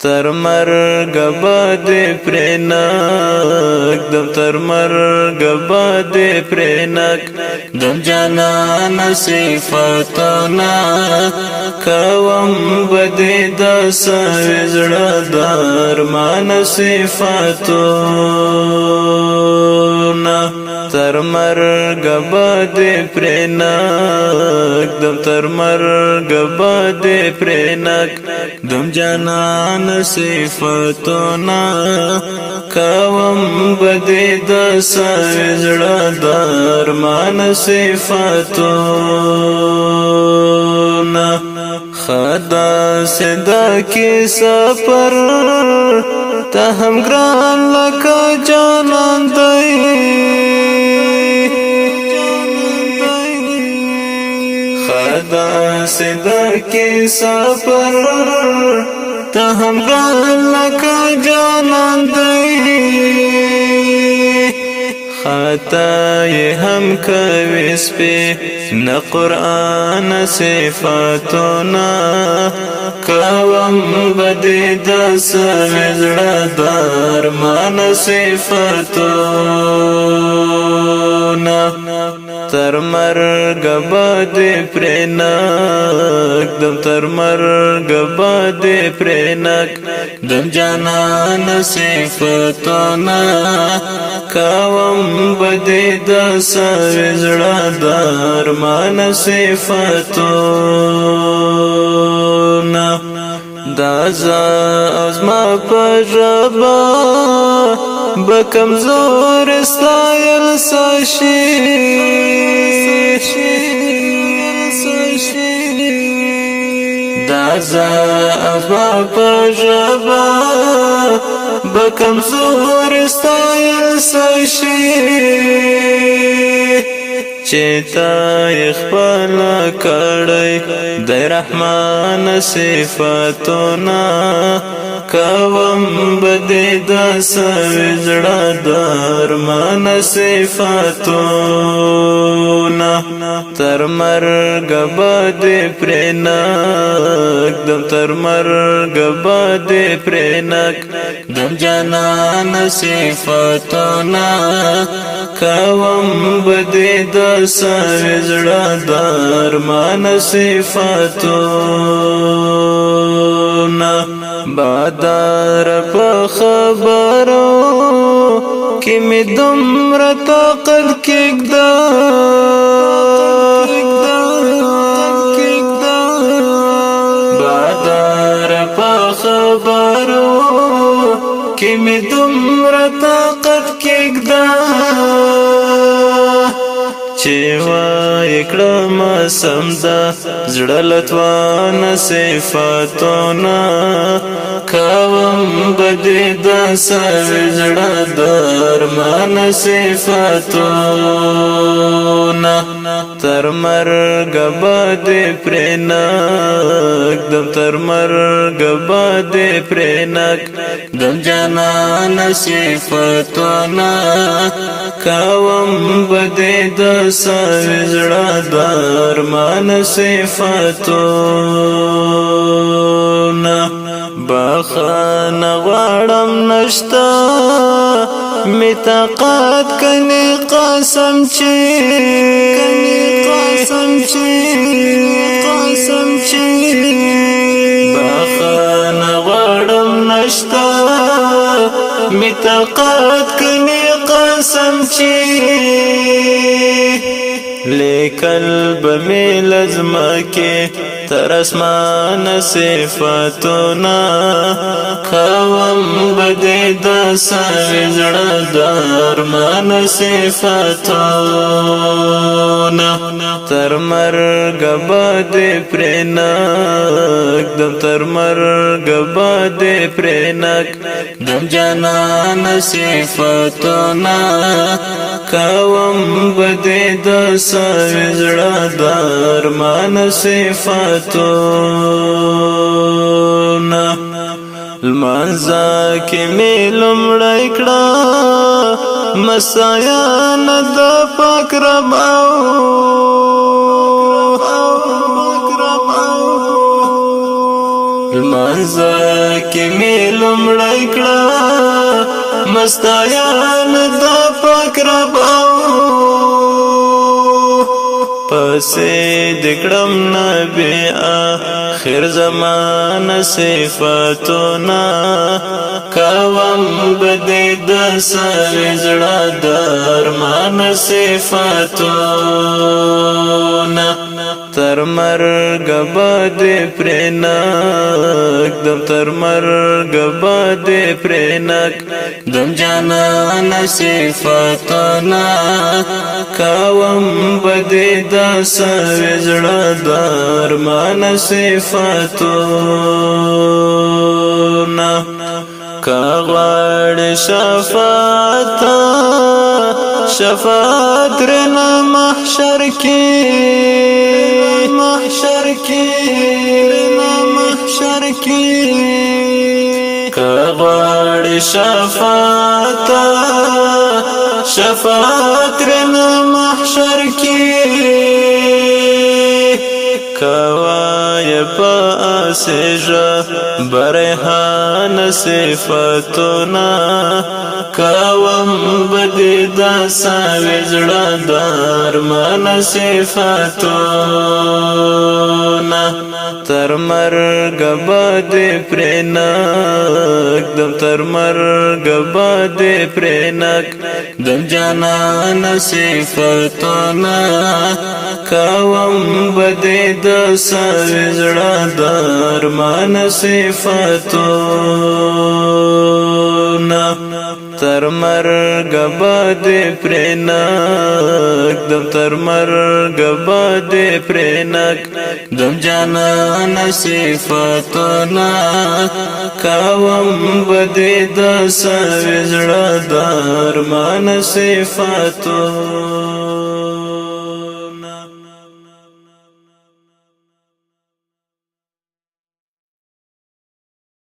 تر مرگ باد پرینک دم تر مرگ باد پرینک دم جانان صفتنا کوم بدی دس وزړه درمان صفتنا تر مرگ باد پرینک دم تر مرگ باد پرینک دم جانان صفتنا کوم بدی دس وزړه درمان صفتنا خدا صدا کی سفر ته هم ګران لکه جانان دی خدا صدا کی سفر ته هم ګران لکه جانان دی خطا یہ ہم کوي سپي نه قرآن صفاتنا کوم بدی دس وزړه درمان صفتنا تر مرگ باد پرینک دم تر مرگ باد پرینک دم جانان صفتنا کوم بدی دس وزړه درمان صفتنا دا ازما پربا بکمزور استایل ساشی دا ازما پربا بکمزور استایل ساشی چیتا اخبال کڑی دی رحمان صفتنا کوم بدی دس وزړه درمان صفتنا تر مرگ باد پرینک دم تر مرگ باد پرینک دم جانان صفتنا کوم بدی دس وزړه درمان صفتنا بادار په خبرو کې می دومره طاقت کېږده بادار په خبرو کې می دومره طاقت کېږده چې وای کړم سمدا زړه لتوان صفتنا کوم بدی دس وزړه درمان صفتنا تر مرگ باد پرینک دم تر مرگ باد پرینک دم جانان صفتنا کوم بدی دس وزړه درمان صفتنا بخان غواړم نشتا می طاقت کني قسم چی بخان غواړم نشتا می طاقت کني قسم چی لیکل بمی لزما کې تر اسمان صفتنا کوم بدی دس وزړه درمان صفتنا تر مرگ باد پرینک دم تر مرگ باد پرینک دم جانان صفتنا کوم بدی دس وزړه درمان صفتنا المنزا کی می لمړی کړه مسایان د پاک رب المنزا کی می لمړی کړه مستایان د پاک رب پسې دکړم نبی آخر زمان صفاتنا کوم بدې د سر زړه درمان صفاتنا تر مرګ بد پرنک دم تر مرګ بد پرنک دم جانان صفاتنا کوم بدې د سر زړه درمان صفاتنا کغړ شفاعت شفاعت رنا محشر کې کغړ شفاعت شفاعت رنا محشر کې کوای پاسجا برهان صفاتنا کوم بدې د سوزړه درمان صفاتنا تر مرګ بد پرنک دم تر مرګ بد پرنک دم جانان صفاتنا کوم بدې د سوزړه درمان صفاتنا تر مرګ بد پرنک دم تر مرګ بد پرنک دم جانان صفاتنا کوم بدې د سوزړه درمان صفاتنا